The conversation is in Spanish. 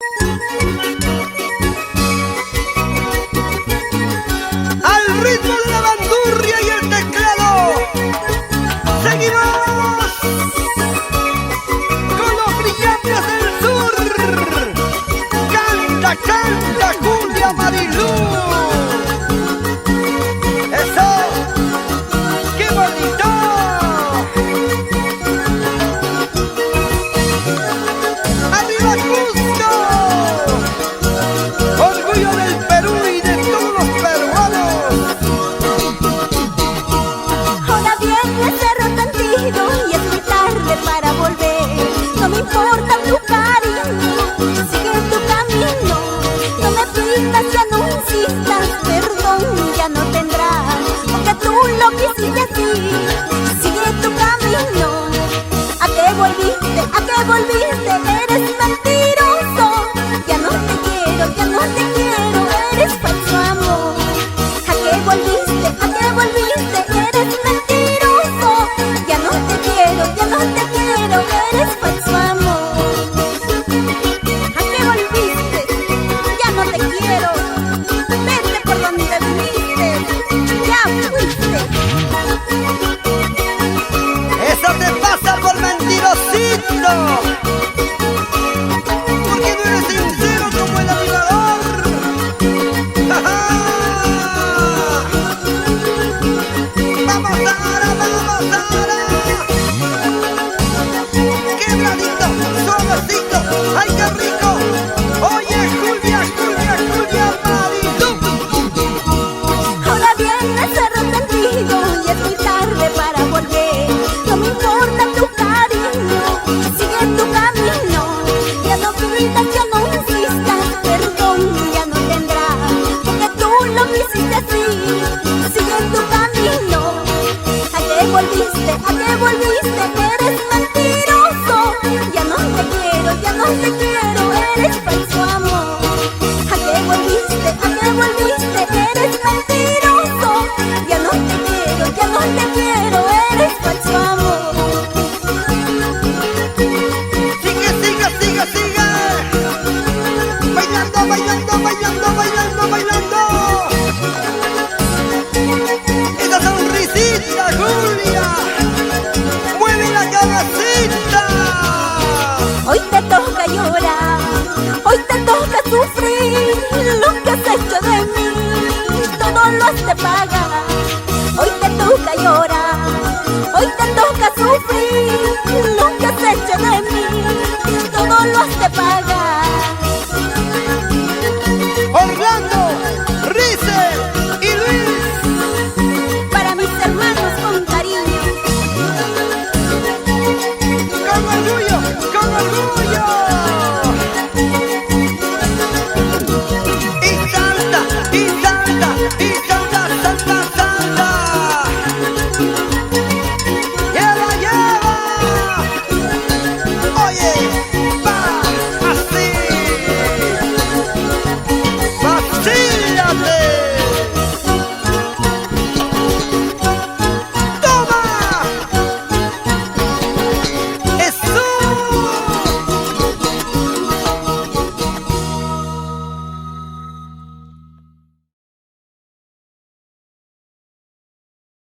Al ritmo de la bandurria y el teclado, seguimos con los brillantes del sur. Canta, canta, Julia Marilú. Eso, qué bonito. ¡Arriba Cusco! Orgullo del Perú y de todos los peruanos. Ahora viene Cerro Tendido y es muy tarde para volver. No me importa tu cariño, sigue tu camino. No me pidas, ya no insistas, perdón ya no tendrás, porque tú lo quisiste así. Sigue tu camino. ¿A qué volviste? ¿A qué volviste? Eres mentiroso. Ya no te quiero, ya no te quiero, eres falso amor. ¿A qué volviste? ¿A qué volviste? Eres mentiroso. Ya no te quiero, ya no te quiero, eres falso amor. ¿A qué volviste? Ya no te quiero. Vete por donde viniste. Ya fuiste. Eso te pasa por mentirosito, porque no eres sincero como el animador. ¡Ajá! ¡Vamos Sara, vamos Sara! ¡Quebradito, suavecito! ¡Ay, qué rico! Oye, Julia, Julia, Julia Marilú. Ahora viene Cerro Tendido y es muy tarde para volver. No me importa tu cariño, sigue tu camino. Ya no pidas, ya no insistas, perdón ya no tendrás, porque tú lo quisiste así. Sigue tu camino. ¿A qué volviste? ¿A qué volviste? Eres mentiroso. Ya no te quiero, ya no te quiero, eres falso amor. ¿A qué volviste? ¿A qué volviste? Eres mentiroso. Ya no te quiero, ya no te quiero, eres falso amor. Sigue, sigue, sigue, sigue. Bailando, bailando, bailando, bailando, bailando.